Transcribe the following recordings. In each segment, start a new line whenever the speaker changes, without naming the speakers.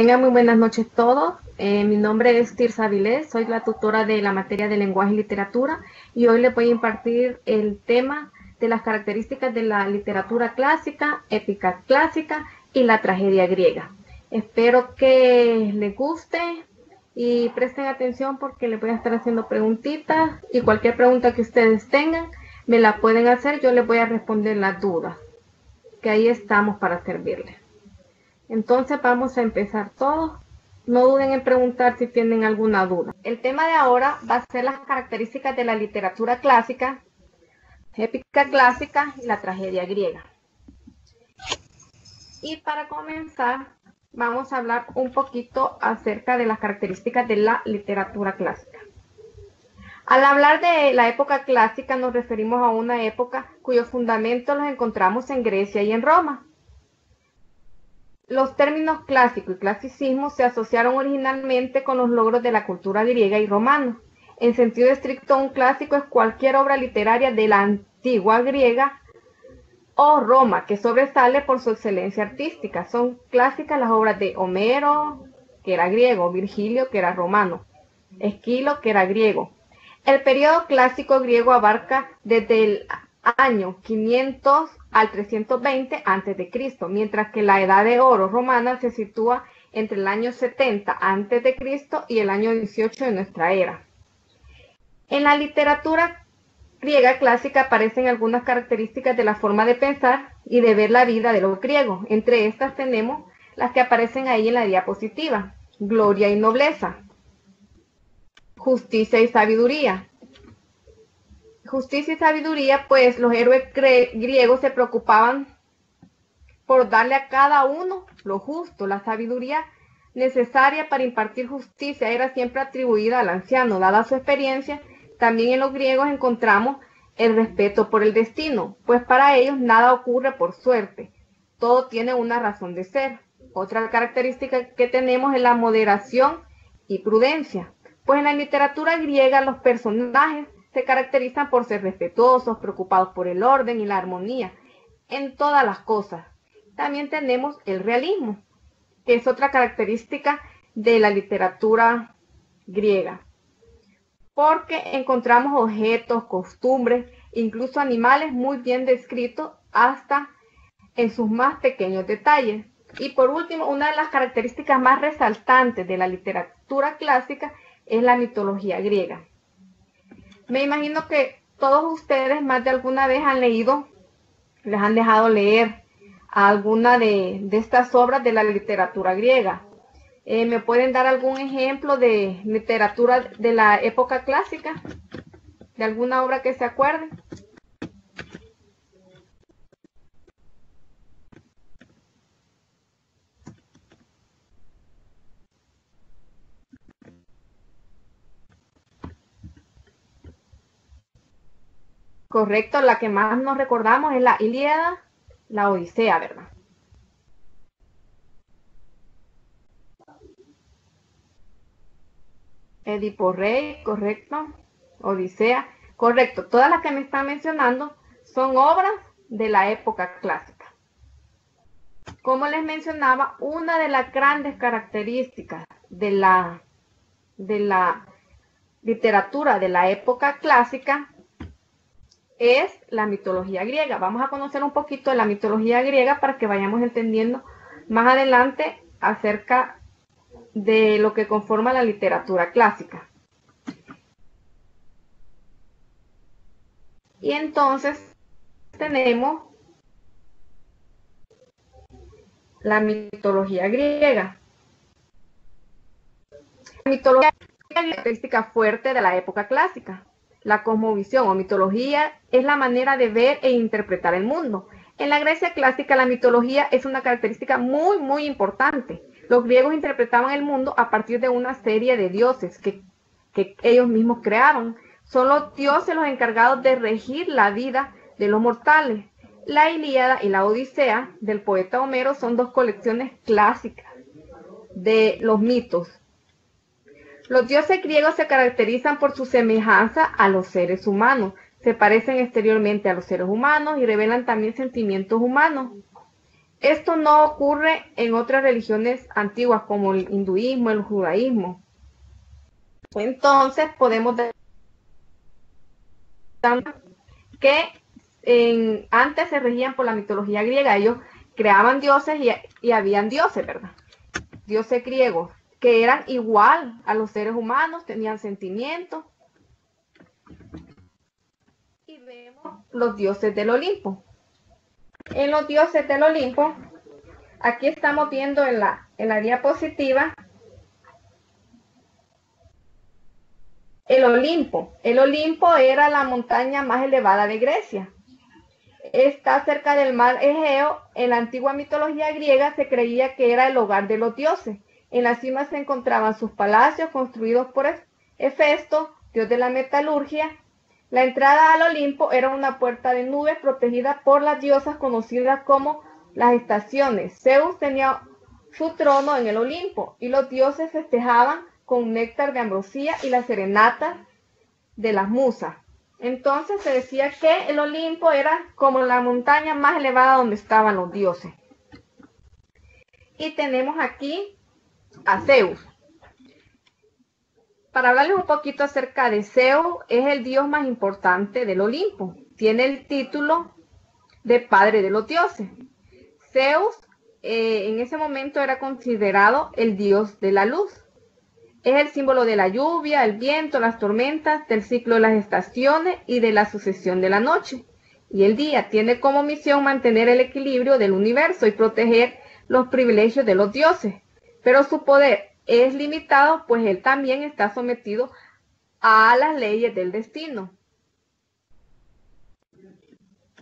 Tengan muy buenas noches todos. Mi nombre es Tirsa Avilés, soy la tutora de la materia de lenguaje y literatura y hoy les voy a impartir el tema de las características de la literatura clásica, épica clásica y la tragedia griega. Espero que les guste y presten atención porque les voy a estar haciendo preguntitas y cualquier pregunta que ustedes tengan me la pueden hacer, yo les voy a responder las dudas, que ahí estamos para servirles. Entonces vamos a empezar todos. No duden en preguntar si tienen alguna duda. El tema de ahora va a ser las características de la literatura clásica, épica clásica y la tragedia griega. Y para comenzar, vamos a hablar un poquito acerca de las características de la literatura clásica. Al hablar de la época clásica nos referimos a una época cuyos fundamentos los encontramos en Grecia y en Roma. Los términos clásico y clasicismo se asociaron originalmente con los logros de la cultura griega y romana. En sentido estricto, un clásico es cualquier obra literaria de la antigua griega o Roma que sobresale por su excelencia artística. Son clásicas las obras de Homero, que era griego, Virgilio, que era romano, Esquilo, que era griego. El periodo clásico griego abarca desde el año 500 al 320 a.C., mientras que la Edad de Oro romana se sitúa entre el año 70 a.C. y el año 18 de nuestra era. En la literatura griega clásica aparecen algunas características de la forma de pensar y de ver la vida de los griegos. Entre estas tenemos las que aparecen ahí en la diapositiva: gloria y nobleza, justicia y sabiduría. Justicia y sabiduría, pues los héroes griegos se preocupaban por darle a cada uno lo justo. La sabiduría necesaria para impartir justicia era siempre atribuida al anciano. Dada su experiencia, también en los griegos encontramos el respeto por el destino, pues para ellos nada ocurre por suerte, todo tiene una razón de ser. Otra característica que tenemos es la moderación y prudencia, pues en la literatura griega los personajes se caracterizan por ser respetuosos, preocupados por el orden y la armonía en todas las cosas. También tenemos el realismo, que es otra característica de la literatura griega, porque encontramos objetos, costumbres, incluso animales muy bien descritos hasta en sus más pequeños detalles. Y por último, una de las características más resaltantes de la literatura clásica es la mitología griega. Me imagino que todos ustedes más de alguna vez han leído, les han dejado leer alguna de estas obras de la literatura griega. ¿Me pueden dar algún ejemplo de literatura de la época clásica? ¿De alguna obra que se acuerden? Correcto, la que más nos recordamos es la Ilíada, la Odisea, ¿verdad? Edipo Rey, correcto. Odisea, correcto. Todas las que me están mencionando son obras de la época clásica. Como les mencionaba, una de las grandes características de la literatura de la época clásica es la mitología griega. Vamos a conocer un poquito de la mitología griega para que vayamos entendiendo más adelante acerca de lo que conforma la literatura clásica. Y entonces tenemos la mitología griega. La mitología griega es una característica fuerte de la época clásica. La cosmovisión o mitología es la manera de ver e interpretar el mundo. En la Grecia clásica, la mitología es una característica muy importante. Los griegos interpretaban el mundo a partir de una serie de dioses que ellos mismos crearon. Son los dioses los encargados de regir la vida de los mortales. La Ilíada y la Odisea del poeta Homero son dos colecciones clásicas de los mitos. Los dioses griegos se caracterizan por su semejanza a los seres humanos. Se parecen exteriormente a los seres humanos y revelan también sentimientos humanos. Esto no ocurre en otras religiones antiguas como el hinduismo, el judaísmo. Entonces podemos decir que antes se regían por la mitología griega. Ellos creaban dioses y habían dioses, ¿verdad? Dioses griegos que eran igual a los seres humanos, tenían sentimientos. Y vemos los dioses del Olimpo. En los dioses del Olimpo, aquí estamos viendo en la diapositiva el Olimpo. El Olimpo era la montaña más elevada de Grecia. Está cerca del mar Egeo. En la antigua mitología griega se creía que era el hogar de los dioses. En la cima se encontraban sus palacios construidos por Hefesto, dios de la metalurgia. La entrada al Olimpo era una puerta de nubes protegida por las diosas conocidas como las estaciones. Zeus tenía su trono en el Olimpo y los dioses festejaban con néctar de ambrosía y las serenatas de las musas. Entonces se decía que el Olimpo era como la montaña más elevada donde estaban los dioses. Y tenemos aquí a Zeus. Para hablarles un poquito acerca de Zeus, es el dios más importante del Olimpo. Tiene el título de padre de los dioses. Zeus en ese momento era considerado el dios de la luz. Es el símbolo de la lluvia, el viento, las tormentas, del ciclo de las estaciones y de la sucesión de la noche y el día. Tiene como misión mantener el equilibrio del universo y proteger los privilegios de los dioses. Pero su poder es limitado, pues él también está sometido a las leyes del destino.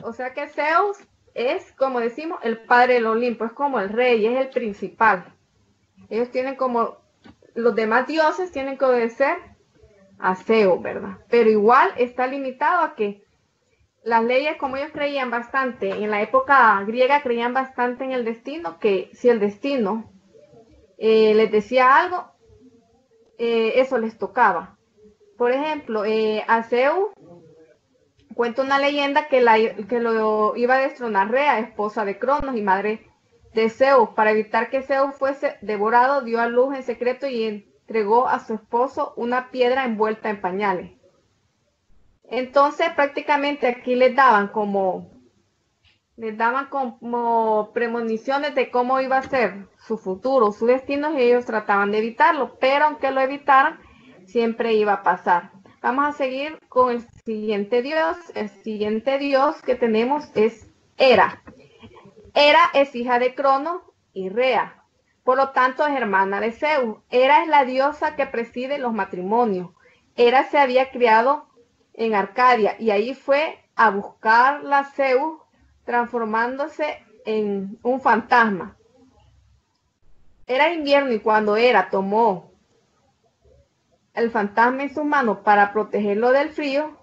O sea que Zeus es, como decimos, el padre del Olimpo, es como el rey, es el principal. Ellos tienen como, los demás dioses tienen que obedecer a Zeus, ¿verdad? Pero igual está limitado a que las leyes, como ellos creían bastante, en la época griega creían bastante en el destino, que si el destino les decía algo, eso les tocaba. Por ejemplo, a Zeus cuenta una leyenda que lo iba a destronar Rea, esposa de Cronos y madre de Zeus. Para evitar que Zeus fuese devorado, dio a luz en secreto y entregó a su esposo una piedra envuelta en pañales. Entonces prácticamente aquí les daban como premoniciones de cómo iba a ser su futuro, su destino, y ellos trataban de evitarlo, pero aunque lo evitaran, siempre iba a pasar. Vamos a seguir con el siguiente dios. El siguiente dios que tenemos es Hera. Hera es hija de Cronos y Rea, por lo tanto es hermana de Zeus. Hera es la diosa que preside los matrimonios. Hera se había criado en Arcadia y ahí fue a buscarla a Zeus, transformándose en un fantasma. Era invierno y cuando Hera tomó el fantasma en sus manos para protegerlo del frío,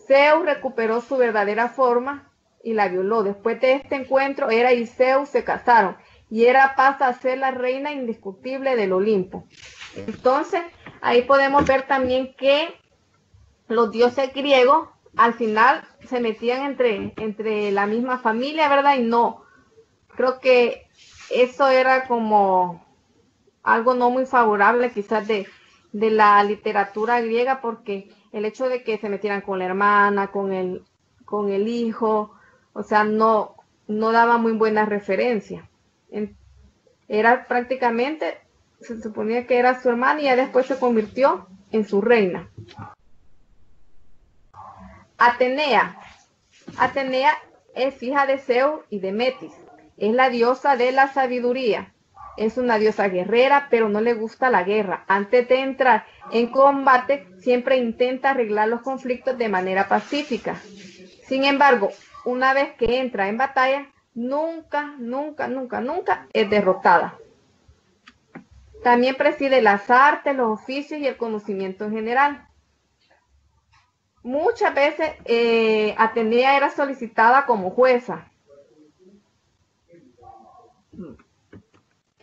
Zeus recuperó su verdadera forma y la violó. Después de este encuentro, Hera y Zeus se casaron y Hera pasa a ser la reina indiscutible del Olimpo. Entonces, ahí podemos ver también que los dioses griegos al final se metían entre la misma familia, ¿verdad? Y no, creo que eso era como algo no muy favorable quizás de la literatura griega, porque el hecho de que se metieran con la hermana, con el hijo, o sea, no daba muy buena referencia. Era prácticamente, se suponía que era su hermana y ya después se convirtió en su reina. Atenea. Atenea es hija de Zeus y de Metis. Es la diosa de la sabiduría. Es una diosa guerrera, pero no le gusta la guerra. Antes de entrar en combate, siempre intenta arreglar los conflictos de manera pacífica. Sin embargo, una vez que entra en batalla, nunca es derrotada. También preside las artes, los oficios y el conocimiento en general. Muchas veces Atenea era solicitada como jueza.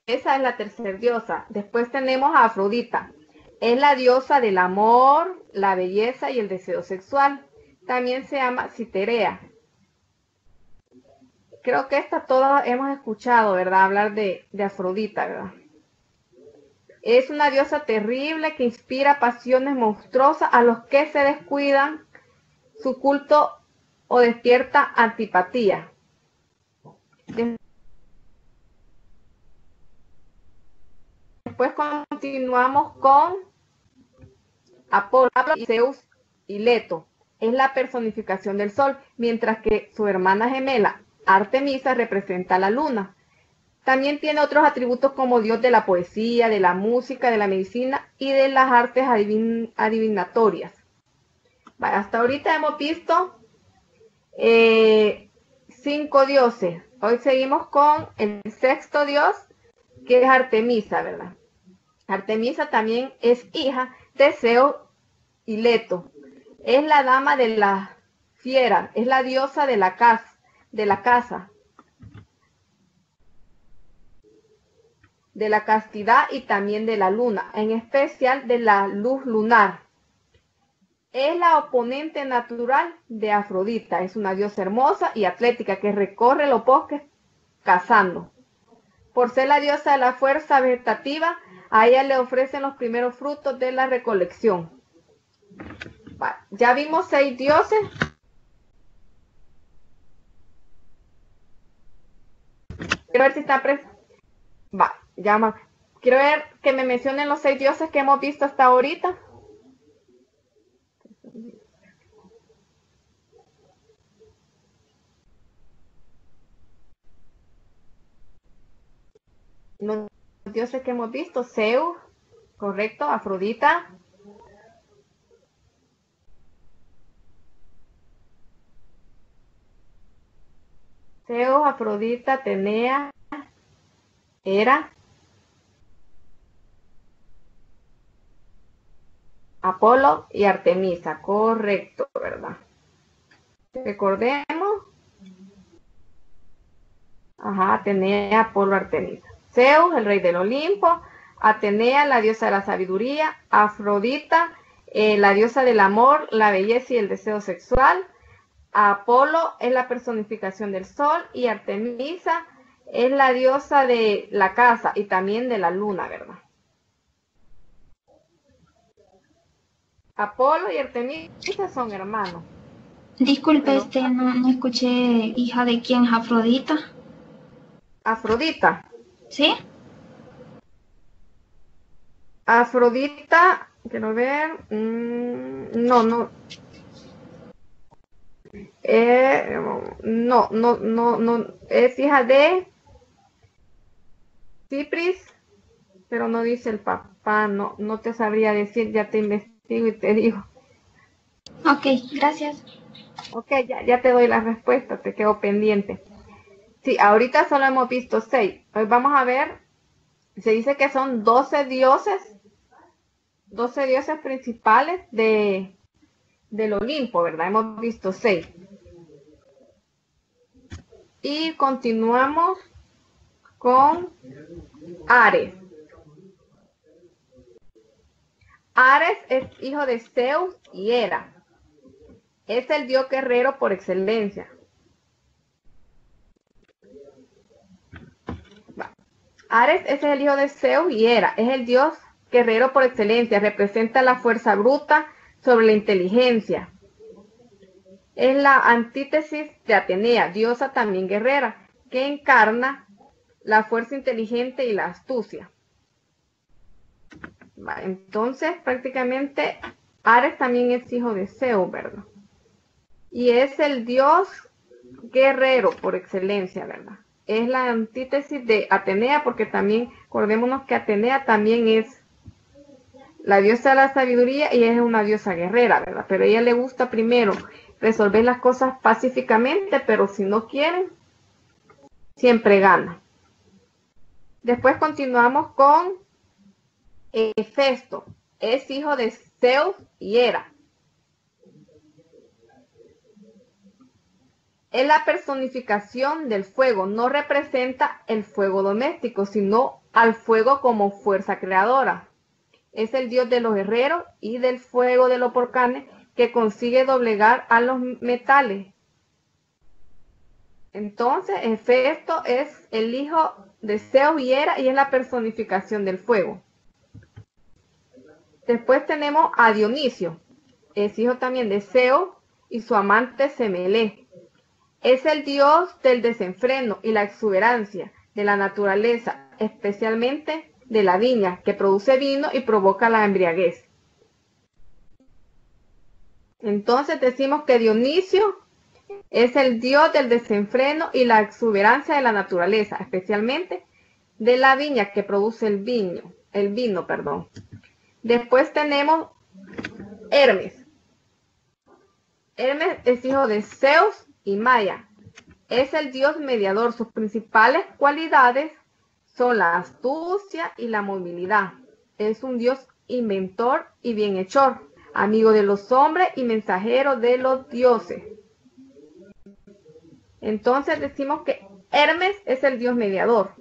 Esa es la tercera diosa. Después tenemos a Afrodita. Es la diosa del amor, la belleza y el deseo sexual. También se llama Citerea. Creo que esta todas hemos escuchado, ¿verdad? Hablar de Afrodita, ¿verdad? Es una diosa terrible que inspira pasiones monstruosas a los que se descuidan su culto o despierta antipatía. Después continuamos con Apolo y Zeus y Leto. Es la personificación del sol, mientras que su hermana gemela, Artemisa, representa a la luna. También tiene otros atributos como dios de la poesía, de la música, de la medicina y de las artes adivinatorias. Vale, hasta ahorita hemos visto 5 dioses. Hoy seguimos con el sexto dios, que es Artemisa, ¿verdad? Artemisa también es hija de Zeus y Leto. Es la dama de la fiera, es la diosa de la casa, de la castidad y también de la luna, en especial de la luz lunar. Es la oponente natural de Afrodita, es una diosa hermosa y atlética que recorre los bosques cazando. Por ser la diosa de la fuerza vegetativa, a ella le ofrecen los primeros frutos de la recolección. Vale, ya vimos 6 dioses. Quiero ver si está presente. Va, llama. Quiero ver que me mencionen los 6 dioses que hemos visto hasta ahorita. Los dioses que hemos visto: Zeus, correcto, Afrodita, Zeus, Afrodita, Atenea, Hera, Apolo y Artemisa, correcto, ¿verdad? Recordemos. Ajá, Atenea, Apolo, Artemisa. Zeus, el rey del Olimpo. Atenea, la diosa de la sabiduría. Afrodita, la diosa del amor, la belleza y el deseo sexual. Apolo es la personificación del sol. Y Artemisa es la diosa de la casa y también de la luna, ¿verdad? Apolo y Artemisa son hermanos.
Disculpe, no escuché, hija de quién es Afrodita.
Afrodita.
¿Sí?
Afrodita, quiero ver. No. No. Es hija de Cipris, pero no dice el papá. No te sabría decir. Ya te investigo y te digo.
Ok, gracias.
Ok, ya te doy la respuesta. Te quedo pendiente. Sí, ahorita solo hemos visto 6. Hoy vamos a ver. Se dice que son 12 dioses. 12 dioses principales del Olimpo, ¿verdad? Hemos visto 6. Y continuamos con Ares. Ares es hijo de Zeus y Hera. Es el dios guerrero por excelencia. Ares es el hijo de Zeus y Hera. Es el dios guerrero por excelencia. Representa la fuerza bruta sobre la inteligencia. Es la antítesis de Atenea, diosa también guerrera, que encarna la fuerza inteligente y la astucia. Entonces, prácticamente, Ares también es hijo de Zeus, ¿verdad? Y es el dios guerrero por excelencia, ¿verdad? Es la antítesis de Atenea, porque también, acordémonos que Atenea también es la diosa de la sabiduría y es una diosa guerrera, ¿verdad? Pero a ella le gusta primero resolver las cosas pacíficamente, pero si no quieren, siempre gana. Después continuamos con Hefesto. Es hijo de Zeus y Hera. Es la personificación del fuego. No representa el fuego doméstico, sino al fuego como fuerza creadora. Es el dios de los guerreros y del fuego de los volcanes que consigue doblegar a los metales. Entonces, Hefesto es el hijo de Zeus y Hera y es la personificación del fuego. Después tenemos a Dionisio, es hijo también de Zeus y su amante Semele. Es el dios del desenfreno y la exuberancia de la naturaleza, especialmente de la viña, que produce vino y provoca la embriaguez. Entonces decimos que Dionisio es el dios del desenfreno y la exuberancia de la naturaleza, especialmente de la viña que produce el vino. Después tenemos Hermes. Hermes es hijo de Zeus y Maya. Es el dios mediador. Sus principales cualidades son la astucia y la movilidad. Es un dios inventor y bienhechor, amigo de los hombres y mensajero de los dioses. Entonces decimos que Hermes es el dios mediador.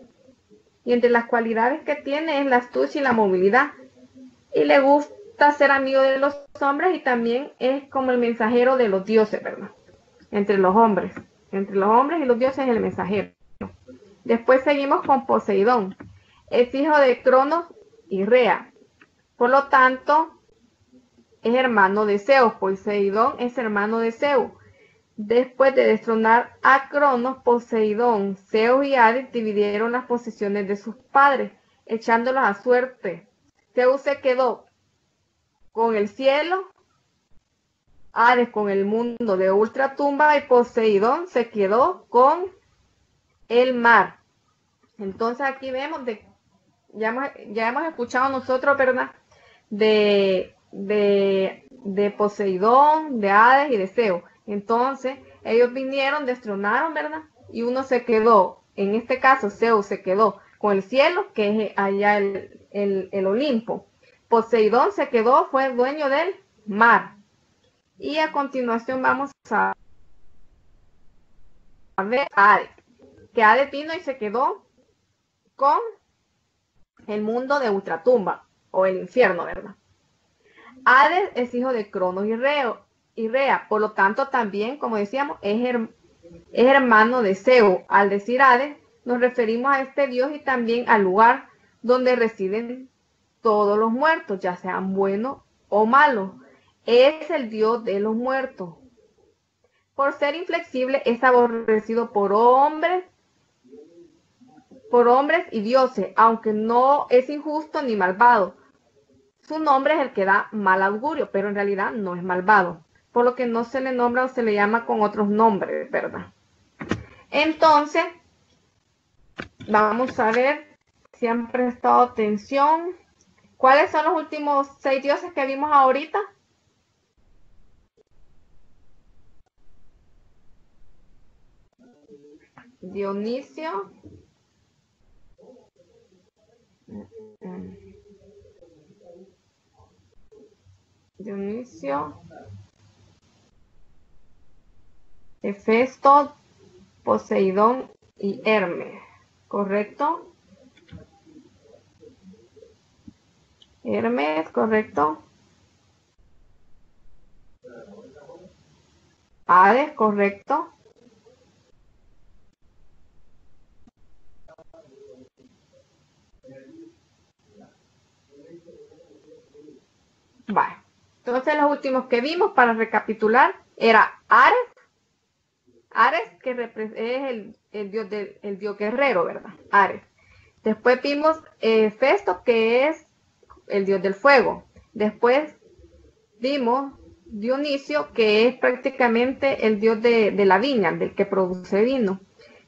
Y entre las cualidades que tiene es la astucia y la movilidad. Y le gusta ser amigo de los hombres y también es como el mensajero de los dioses, ¿verdad? Entre los hombres y los dioses es el mensajero. Después seguimos con Poseidón. Es hijo de Cronos y Rea. Por lo tanto, es hermano de Zeus. Poseidón es hermano de Zeus. Después de destronar a Cronos, Poseidón, Zeus y Hades dividieron las posesiones de sus padres, echándolas a suerte. Zeus se quedó con el cielo, Hades con el mundo de ultratumba y Poseidón se quedó con el mar. Entonces aquí vemos, ya hemos escuchado nosotros, ¿verdad? De Poseidón, de Hades y de Zeus. Entonces ellos vinieron, destronaron, ¿verdad? Y uno se quedó, en este caso Zeus se quedó con el cielo, que es allá el Olimpo. Poseidón se quedó, fue el dueño del mar. Y a continuación vamos a ver a Hades, que Hades vino y se quedó con el mundo de ultratumba, o el infierno, ¿verdad? Hades es hijo de Cronos y Rea, por lo tanto también, como decíamos, es hermano de Zeus. Al decir Hades, nos referimos a este dios y también al lugar donde residen todos los muertos, ya sean buenos o malos. Es el dios de los muertos. Por ser inflexible, es aborrecido por hombres y dioses, aunque no es injusto ni malvado. Su nombre es el que da mal augurio, pero en realidad no es malvado, por lo que no se le nombra o se le llama con otros nombres, ¿verdad? Entonces, vamos a ver si han prestado atención. ¿Cuáles son los últimos 6 dioses que vimos ahorita? Dionisio, Hefesto, Poseidón y Hermes, ¿correcto? Hermes, ¿correcto? Hades, ¿correcto? Vale. Entonces los últimos que vimos, para recapitular, era Ares, que es el dios guerrero, ¿verdad? Ares. Después vimos Festo, que es el dios del fuego. Después vimos Dionisio, que es prácticamente el dios de la viña, del que produce vino.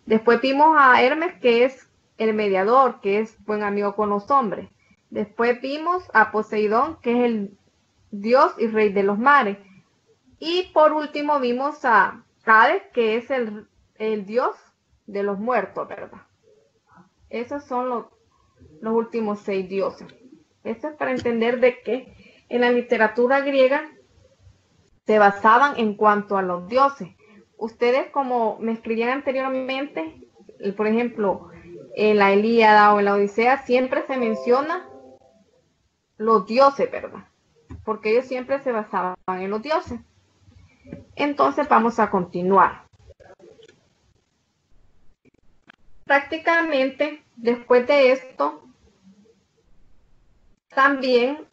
Después vimos a Hermes, que es el mediador, que es buen amigo con los hombres. Después vimos a Poseidón, que es el dios y rey de los mares. Y por último vimos a Hades, que es el dios de los muertos, ¿verdad? Esos son los últimos 6 dioses. Esto es para entender de que en la literatura griega se basaban en cuanto a los dioses. Ustedes, como me escribían anteriormente, por ejemplo, en la Ilíada o en la Odisea, siempre se menciona los dioses, ¿verdad? Porque ellos siempre se basaban en los dioses. Entonces vamos a continuar. prácticamente después de esto, también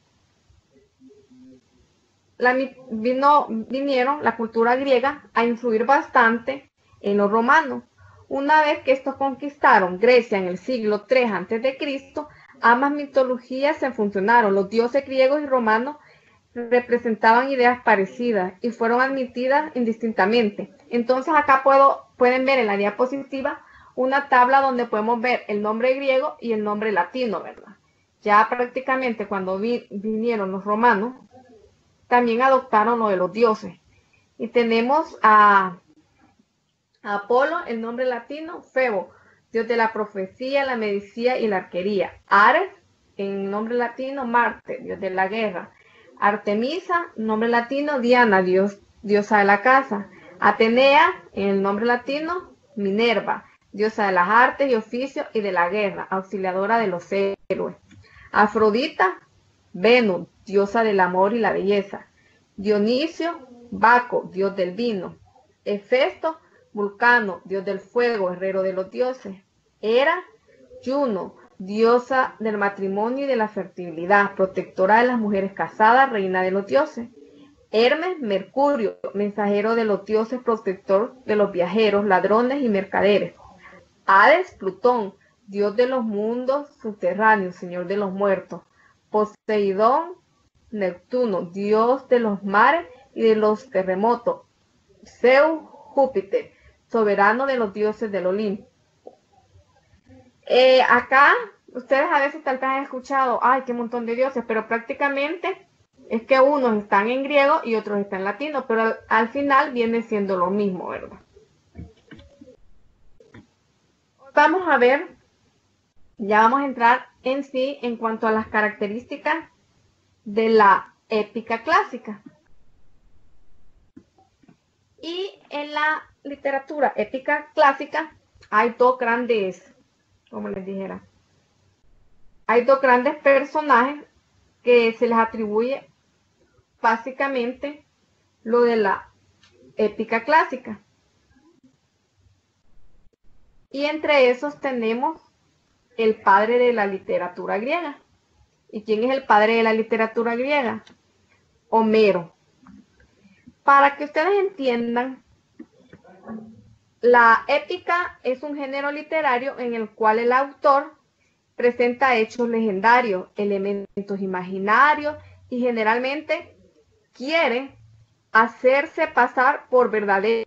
vinieron la cultura griega a influir bastante en los romanos. Una vez que estos conquistaron Grecia en el siglo III a.C., ambas mitologías se funcionaron. Los dioses griegos y romanos representaban ideas parecidas y fueron admitidas indistintamente. Entonces acá pueden ver en la diapositiva una tabla donde podemos ver el nombre griego y el nombre latino, ¿verdad? Ya prácticamente cuando vinieron los romanos, también adoptaron lo de los dioses. Y tenemos a Apolo, el nombre latino, Febo, dios de la profecía, la medicina y la arquería. Ares, en nombre latino, Marte, dios de la guerra. Artemisa, nombre latino, Diana, diosa de la casa. Atenea, en el nombre latino, Minerva, diosa de las artes y oficios y de la guerra, auxiliadora de los héroes. Afrodita, Venus, diosa del amor y la belleza. Dionisio, Baco, dios del vino. Hefesto, Vulcano, dios del fuego, herrero de los dioses. Hera, Juno, diosa del matrimonio y de la fertilidad, protectora de las mujeres casadas, reina de los dioses. Hermes, Mercurio, mensajero de los dioses, protector de los viajeros, ladrones y mercaderes. Hades, Plutón, dios de los mundos subterráneos, señor de los muertos. Poseidón, Neptuno, dios de los mares y de los terremotos. Zeus, Júpiter, soberano de los dioses del Olimpo. Acá, ustedes a veces tal vez han escuchado, ay, qué montón de dioses, pero prácticamente es que unos están en griego y otros están en latino, pero al final viene siendo lo mismo, ¿verdad? Vamos a ver, ya vamos a entrar en sí en cuanto a las características de la épica clásica. Y en la literatura épica clásica hay dos grandes, como les dijera, hay dos grandes personajes que se les atribuye básicamente lo de la épica clásica. Y entre esos tenemos el padre de la literatura griega. ¿Y quién es el padre de la literatura griega? Homero. Para que ustedes entiendan, la épica es un género literario en el cual el autor presenta hechos legendarios, elementos imaginarios y generalmente quiere hacerse pasar por verdadero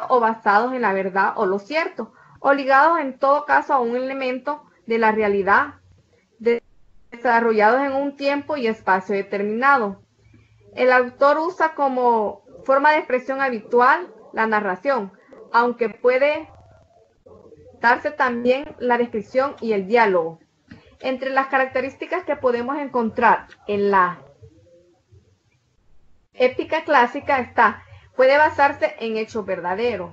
o basados en la verdad o lo cierto, o ligados en todo caso a un elemento de la realidad, desarrollados en un tiempo y espacio determinado. El autor usa como forma de expresión habitual la narración, aunque puede darse también la descripción y el diálogo. Entre las características que podemos encontrar en la épica clásica está, puede basarse en hechos verdaderos.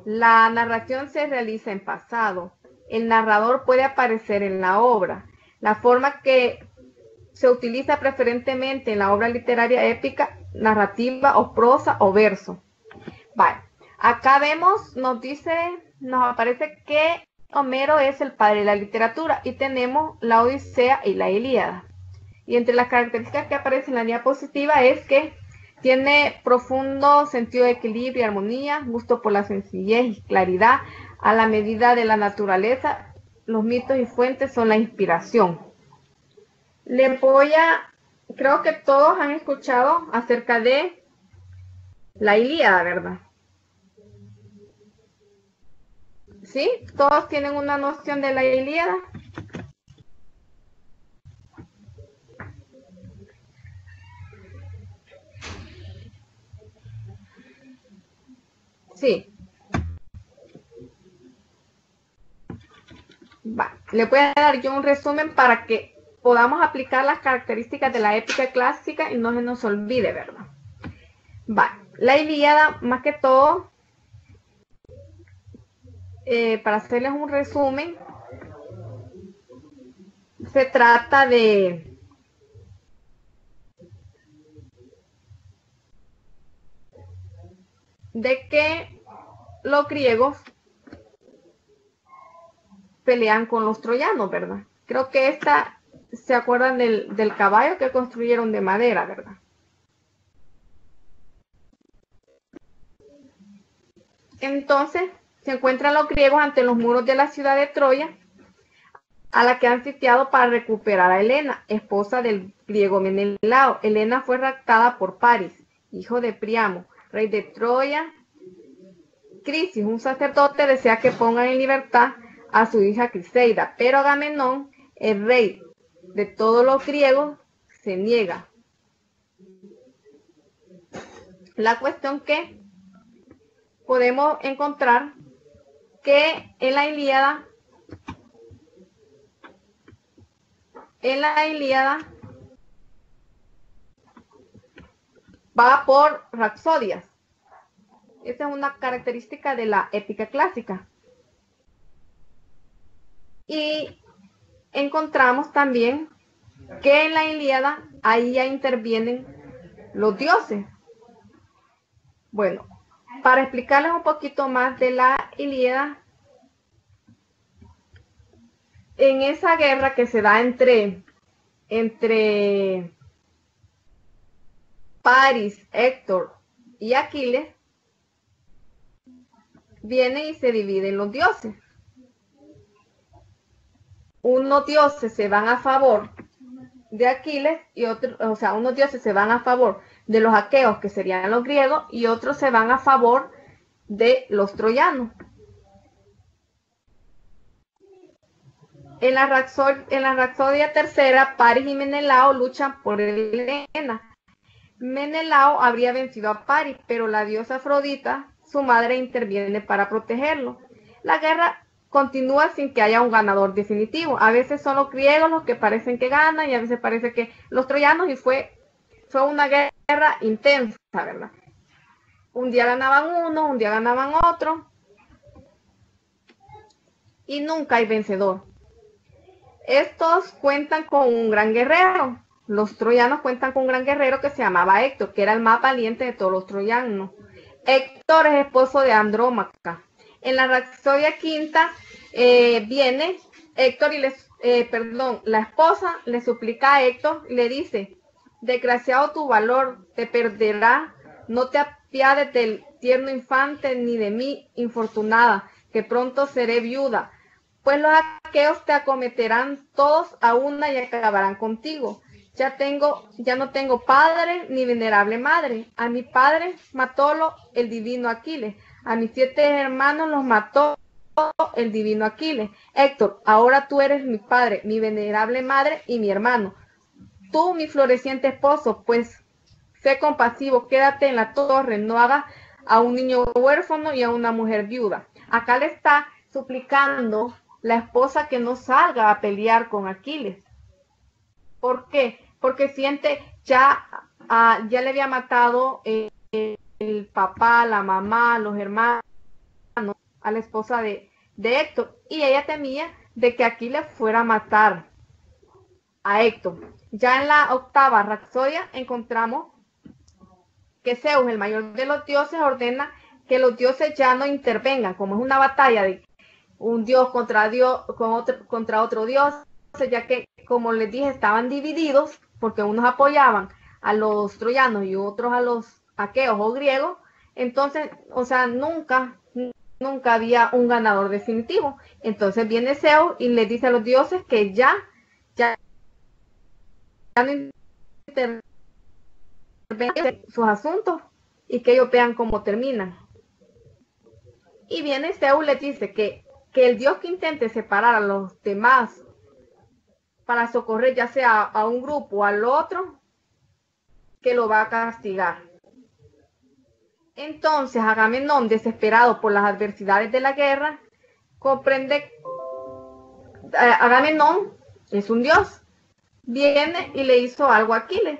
La narración se realiza en pasado. El narrador puede aparecer en la obra. La forma que se utiliza preferentemente en la obra literaria épica, narrativa o prosa o verso. Vale. Acá vemos, nos aparece que Homero es el padre de la literatura y tenemos la Odisea y la Ilíada. Y entre las características que aparecen en la diapositiva es que tiene profundo sentido de equilibrio y armonía, gusto por la sencillez y claridad, a la medida de la naturaleza. Los mitos y fuentes son la inspiración. Creo que todos han escuchado acerca de la Ilíada, ¿verdad? ¿Sí? ¿Todos tienen una noción de la Ilíada? Sí. Va. Le voy a dar yo un resumen para que podamos aplicar las características de la épica clásica y no se nos olvide, ¿verdad? Va. La Ilíada, más que todo, para hacerles un resumen, se trata de que los griegos pelean con los troyanos, ¿verdad? Creo que esta, ¿se acuerdan del caballo que construyeron de madera, verdad? Entonces, se encuentran los griegos ante los muros de la ciudad de Troya, a la que han sitiado para recuperar a Helena, esposa del griego Menelao. Helena fue raptada por Paris, hijo de Priamo, rey de Troya. Crisis, un sacerdote, desea que pongan en libertad a su hija Criseida, pero Agamenón, el rey de todos los griegos, se niega. La cuestión que podemos encontrar que en la Ilíada va por rapsodias. Esa es una característica de la épica clásica. Y encontramos también que en la Ilíada ahí ya intervienen los dioses. Bueno, para explicarles un poquito más de la Ilíada, en esa guerra que se da entre Paris, Héctor y Aquiles, vienen y se dividen los dioses. Unos dioses se van a favor de Aquiles y otros, o sea, unos dioses se van a favor de los aqueos, que serían los griegos, y otros se van a favor de los troyanos. En la Rapsodia tercera, Paris y Menelao luchan por Helena. Menelao habría vencido a Paris, pero la diosa Afrodita, su madre, interviene para protegerlo. La guerra continúa sin que haya un ganador definitivo. A veces son los griegos los que parecen que ganan y a veces parece que los troyanos, y fue una guerra intensa, ¿verdad? Un día ganaban uno, un día ganaban otro y nunca hay vencedor. Estos cuentan con un gran guerrero. Los troyanos cuentan con un gran guerrero que se llamaba Héctor, que era el más valiente de todos los troyanos. Héctor es esposo de Andrómaca. En la Rapsodia quinta viene Héctor y la esposa le suplica a Héctor y le dice: desgraciado tu valor, te perderá, no te apiades del tierno infante ni de mí, infortunada, que pronto seré viuda. Pues los aqueos te acometerán todos a una y acabarán contigo. Ya no tengo padre ni venerable madre. A mi padre matólo el divino Aquiles. A mis 7 hermanos los mató el divino Aquiles. Héctor, ahora tú eres mi padre, mi venerable madre y mi hermano. Tú, mi floreciente esposo, pues sé compasivo, quédate en la torre, no hagas a un niño huérfano y a una mujer viuda. Acá le está suplicando la esposa que no salga a pelear con Aquiles. ¿Por qué? Porque siente ya le había matado el papá, la mamá, los hermanos, a la esposa de Héctor, y ella temía de que Aquiles fuera a matar a Héctor. Ya en la octava Rapsodia encontramos que Zeus, el mayor de los dioses, ordena que los dioses ya no intervengan, como es una batalla de un dios contra otro dios, ya que, como les dije, estaban divididos porque unos apoyaban a los troyanos y otros a los aqueos o griegos. Entonces, o sea, nunca había un ganador definitivo. Entonces viene Zeus y le dice a los dioses que ya no intervengan en sus asuntos y que ellos vean cómo terminan. Y viene Zeus y le dice que el dios que intente separar a los demás para socorrer ya sea a un grupo o al otro, que lo va a castigar. Entonces Agamenón, desesperado por las adversidades de la guerra, comprende Agamenón es un dios, viene y le hizo algo a Aquiles,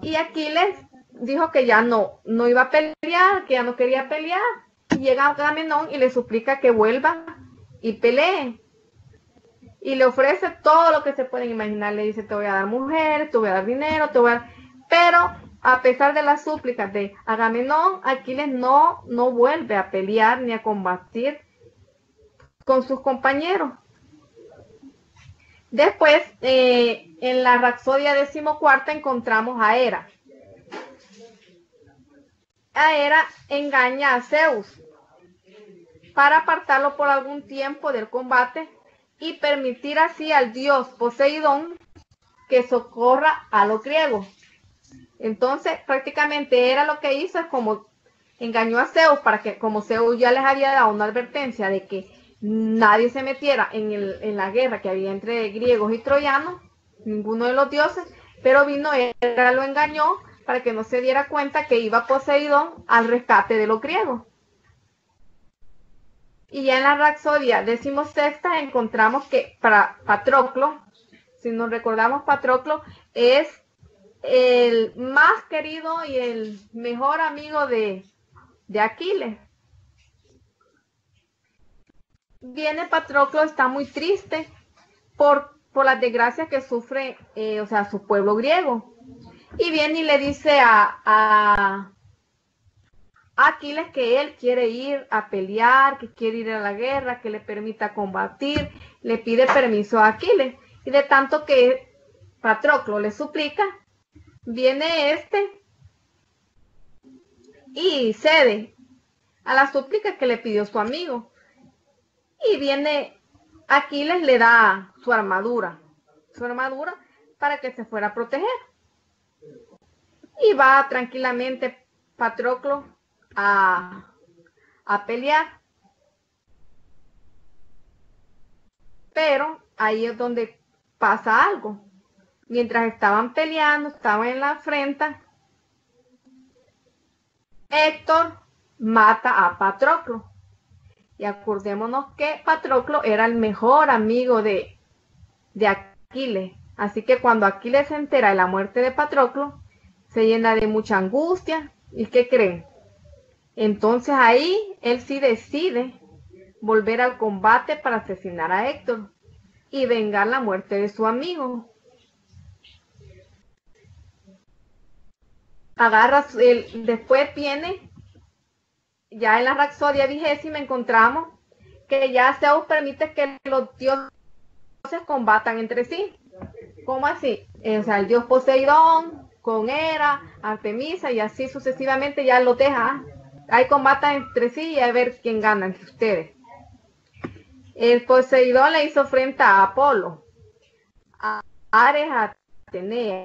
y Aquiles dijo que ya no iba a pelear, que ya no quería pelear, y llega Agamenón y le suplica que vuelva y pelee, y le ofrece todo lo que se pueden imaginar. Le dice: te voy a dar mujeres, te voy a dar dinero, te voy a dar... Pero a pesar de las súplicas de Agamenón, Aquiles no vuelve a pelear ni a combatir con sus compañeros. Después, en la Rapsodia 14 encontramos a Hera. A Hera engaña a Zeus para apartarlo por algún tiempo del combate y permitir así al dios Poseidón que socorra a los griegos. Entonces, prácticamente Hera lo que hizo es como engañó a Zeus para que, como Zeus ya les había dado una advertencia de que nadie se metiera en la guerra que había entre griegos y troyanos, ninguno de los dioses, pero vino Hera, lo engañó para que no se diera cuenta que iba Poseidón al rescate de los griegos. Y ya en la Rapsodia 16 encontramos que para Patroclo, si nos recordamos, Patroclo es el más querido y el mejor amigo de Aquiles. Viene Patroclo, está muy triste por las desgracias que sufre, o sea, su pueblo griego. Y viene y le dice a Aquiles que él quiere ir a pelear, que quiere ir a la guerra, que le permita combatir, le pide permiso a Aquiles. Y de tanto que Patroclo le suplica, viene este y cede a la súplica que le pidió su amigo. Y viene Aquiles, le da su armadura para que se fuera a proteger. Y va tranquilamente Patroclo a pelear. Pero ahí es donde pasa algo. Mientras estaban peleando, estaban en la afrenta, Héctor mata a Patroclo. Y acordémonos que Patroclo era el mejor amigo de Aquiles. Así que cuando Aquiles se entera de la muerte de Patroclo, se llena de mucha angustia. ¿Y qué creen? Entonces ahí él sí decide volver al combate para asesinar a Héctor y vengar la muerte de su amigo. Después viene, ya en la Rapsodia 20 encontramos que ya Zeus permite que los dioses combatan entre sí. ¿Cómo así? O sea, el dios Poseidón con Hera, Artemisa y así sucesivamente ya los deja. Ahí combatan entre sí y a ver quién gana entre ustedes. El Poseidón le hizo frente a Apolo, a Ares, a Atenea,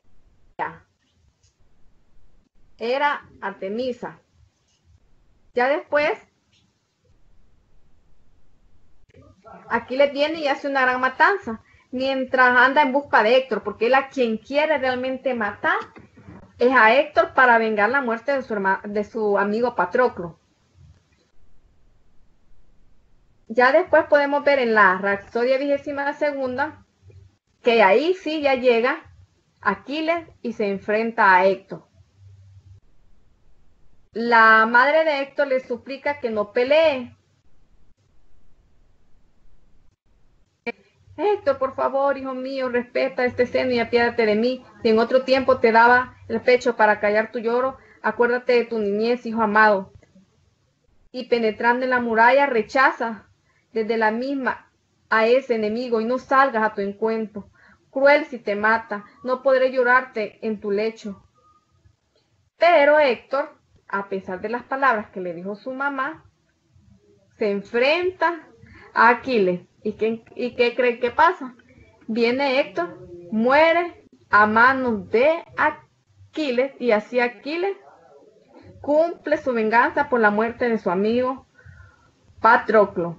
Hera, Artemisa. Ya después, Aquiles viene y hace una gran matanza, mientras anda en busca de Héctor, porque él a quien quiere realmente matar es a Héctor para vengar la muerte de su amigo Patroclo. Ya después podemos ver en la Rapsodia 22 que ahí sí ya llega Aquiles y se enfrenta a Héctor. La madre de Héctor le suplica que no pelee. Héctor, por favor, hijo mío, respeta este seno y apiádate de mí. Si en otro tiempo te daba el pecho para callar tu lloro, acuérdate de tu niñez, hijo amado. Y penetrando en la muralla, rechaza desde la misma a ese enemigo y no salgas a tu encuentro. Cruel si te mata, no podré llorarte en tu lecho. Pero Héctor, a pesar de las palabras que le dijo su mamá, se enfrenta a Aquiles. ¿Y qué creen que pasa? Viene Héctor, muere a manos de Aquiles y así Aquiles cumple su venganza por la muerte de su amigo Patroclo.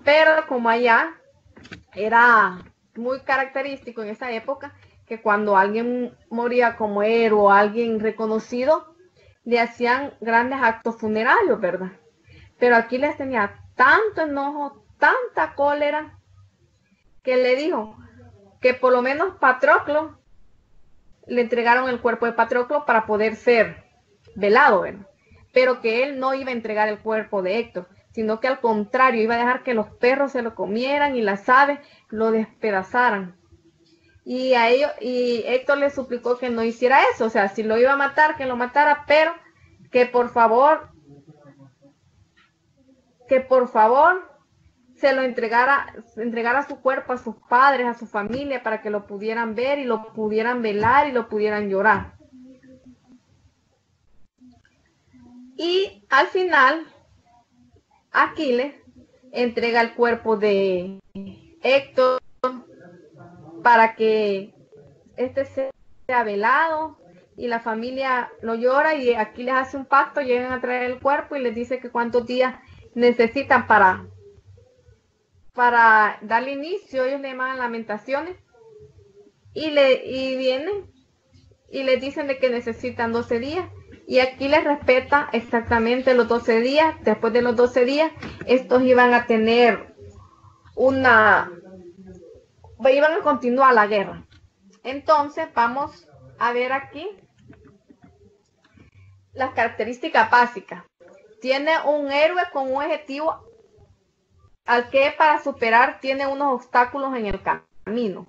Pero como allá era muy característico en esa época que cuando alguien moría como héroe o alguien reconocido, le hacían grandes actos funerarios, ¿verdad? Pero Aquiles tenía tanto enojo, tanta cólera, que le dijo que por lo menos Patroclo, le entregaron el cuerpo de Patroclo para poder ser velado, ¿verdad? Pero que él no iba a entregar el cuerpo de Héctor, sino que al contrario, iba a dejar que los perros se lo comieran y las aves lo despedazaran. Y Héctor le suplicó que no hiciera eso, o sea, si lo iba a matar, que lo matara, pero que por favor se lo entregara su cuerpo a sus padres, a su familia, para que lo pudieran ver y lo pudieran velar y lo pudieran llorar. Y al final, Aquiles entrega el cuerpo de Héctor para que este sea velado, y la familia lo llora, y Aquiles hace un pacto, llegan a traer el cuerpo y les dice que cuántos días necesitan para darle inicio. Ellos le llaman lamentaciones, y vienen y les dicen de que necesitan 12 días, y Aquiles respeta exactamente los 12 días. Después de los 12 días, estos iban a tener iban a continuar la guerra. Entonces vamos a ver aquí las características básicas. Tiene un héroe con un objetivo al que para superar tiene unos obstáculos en el camino.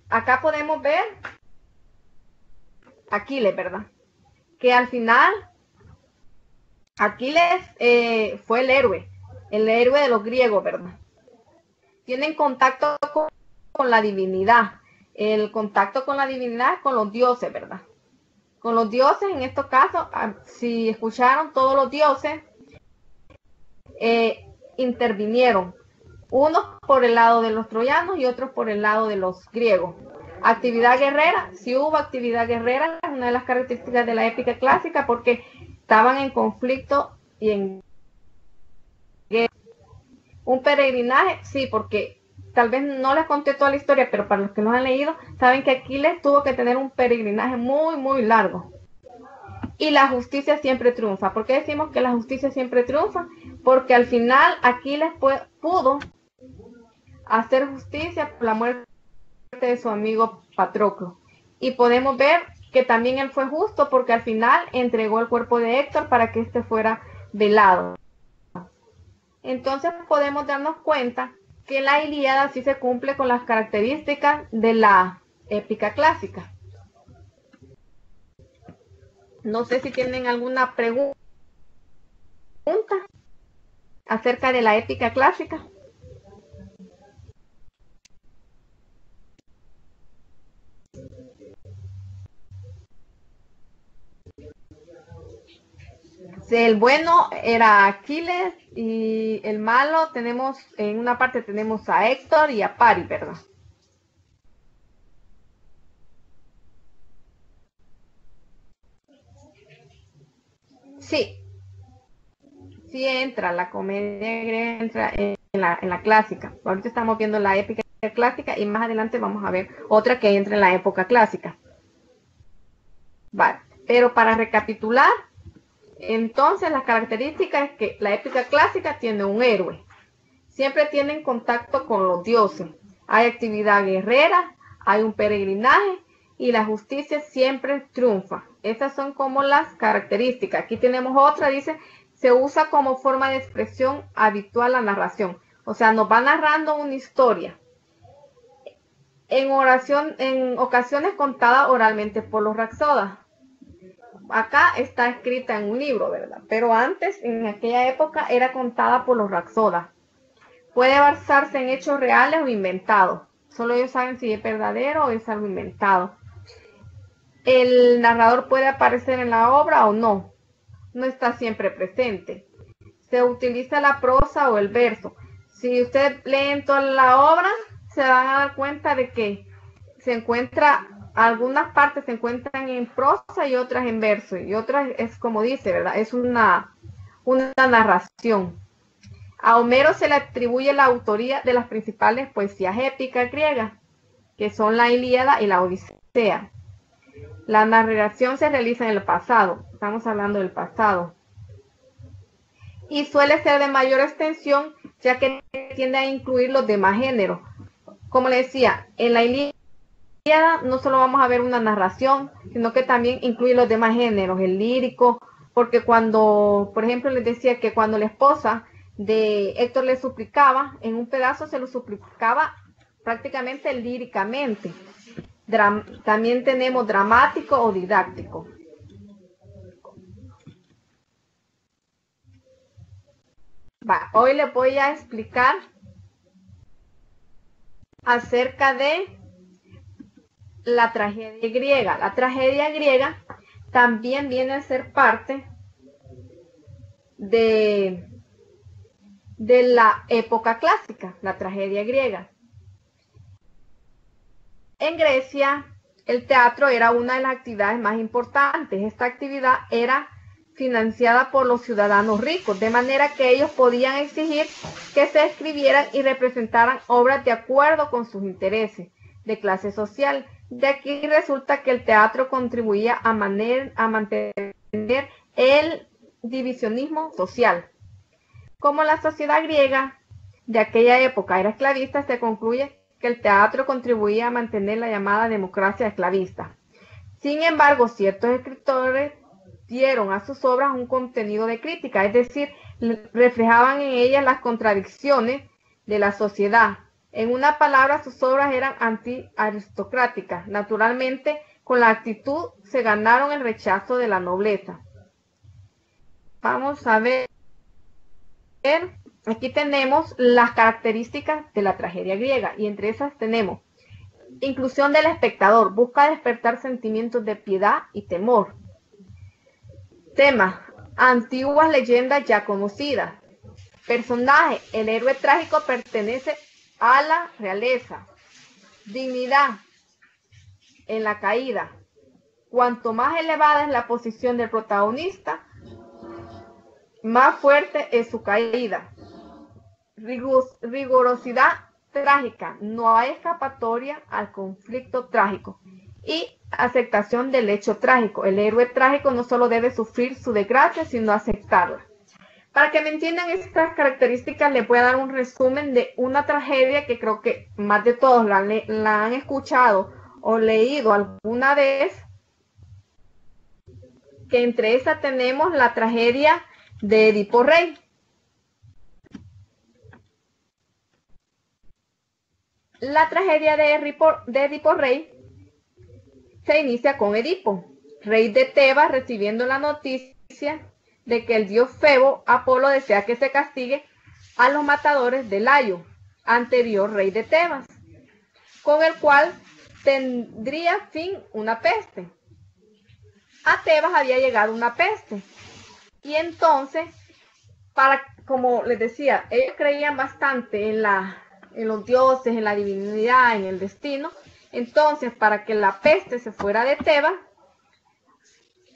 Acá podemos ver Aquiles, ¿verdad? Que al final Aquiles fue el héroe de los griegos, ¿verdad? Tienen contacto con la divinidad. El contacto con la divinidad es con los dioses, ¿verdad? Con los dioses, en estos casos, si escucharon, todos los dioses intervinieron, unos por el lado de los troyanos y otros por el lado de los griegos. Actividad guerrera, si hubo actividad guerrera, es una de las características de la épica clásica, porque estaban en conflicto y en guerra. Un peregrinaje, sí, porque tal vez no les conté toda la historia, pero para los que no han leído, saben que Aquiles tuvo que tener un peregrinaje muy, muy largo. Y la justicia siempre triunfa. ¿Por qué decimos que la justicia siempre triunfa? Porque al final Aquiles pudo hacer justicia por la muerte de su amigo Patroclo. Y podemos ver que también él fue justo, porque al final entregó el cuerpo de Héctor para que éste fuera velado. Entonces podemos darnos cuenta que la Ilíada sí se cumple con las características de la épica clásica. No sé si tienen alguna pregunta acerca de la épica clásica. El bueno era Aquiles, y el malo tenemos, en una parte tenemos a Héctor y a Paris, ¿verdad? Sí, sí entra, la comedia griega entra en la clásica. Ahorita estamos viendo la épica clásica y más adelante vamos a ver otra que entra en la época clásica. Vale, pero para recapitular, entonces la característica es que la épica clásica tiene un héroe. Siempre tienen contacto con los dioses. Hay actividad guerrera, hay un peregrinaje y la justicia siempre triunfa. Esas son como las características. Aquí tenemos otra, dice, se usa como forma de expresión habitual la narración. O sea, nos va narrando una historia. En ocasiones contada oralmente por los rapsodas. Acá está escrita en un libro, ¿verdad? Pero antes, en aquella época, era contada por los rapsodas. Puede basarse en hechos reales o inventados. Solo ellos saben si es verdadero o es algo inventado. El narrador puede aparecer en la obra o no. No está siempre presente. Se utiliza la prosa o el verso. Si usted lee en toda la obra, se van a dar cuenta de que algunas partes se encuentran en prosa y otras en verso. Y otras es como dice, ¿verdad? Es una narración. A Homero se le atribuye la autoría de las principales poesías épicas griegas, que son la Ilíada y la Odisea. La narración se realiza en el pasado, estamos hablando del pasado, y suele ser de mayor extensión, ya que tiende a incluir los demás géneros. Como le decía, en la Ilíada no solo vamos a ver una narración, sino que también incluye los demás géneros, el lírico, porque cuando, por ejemplo, les decía que cuando la esposa de Héctor le suplicaba, en un pedazo se lo suplicaba prácticamente líricamente. También tenemos dramático o didáctico. Hoy les voy a explicar acerca de la tragedia griega. La tragedia griega también viene a ser parte de la época clásica, la tragedia griega. En Grecia, el teatro era una de las actividades más importantes. Esta actividad era financiada por los ciudadanos ricos, de manera que ellos podían exigir que se escribieran y representaran obras de acuerdo con sus intereses de clase social. De aquí resulta que el teatro contribuía a mantener el divisionismo social. Como la sociedad griega de aquella época era esclavista, se concluye que el teatro contribuía a mantener la llamada democracia esclavista. Sin embargo, ciertos escritores dieron a sus obras un contenido de crítica, es decir, reflejaban en ellas las contradicciones de la sociedad. En una palabra, sus obras eran anti-aristocráticas. Naturalmente, con la actitud se ganaron el rechazo de la nobleza. Vamos a ver. Aquí tenemos las características de la tragedia griega y entre esas tenemos inclusión del espectador, busca despertar sentimientos de piedad y temor. Tema, antiguas leyendas ya conocidas. Personaje, el héroe trágico pertenece a la realeza. Dignidad, en la caída. Cuanto más elevada es la posición del protagonista, más fuerte es su caída. Rigurosidad trágica, no hay escapatoria al conflicto trágico. Y aceptación del hecho trágico. El héroe trágico no solo debe sufrir su desgracia, sino aceptarla. Para que me entiendan estas características, les voy a dar un resumen de una tragedia que creo que más de todos la han escuchado o leído alguna vez, que entre esas tenemos la tragedia de Edipo Rey. La tragedia de Edipo Rey se inicia con Edipo, rey de Tebas, recibiendo la noticia de que el dios Febo Apolo desea que se castigue a los matadores de Layo, anterior rey de Tebas, con el cual tendría fin una peste. A Tebas había llegado una peste y entonces, como les decía, ellos creían bastante en los dioses, en la divinidad, en el destino. Entonces, para que la peste se fuera de Tebas,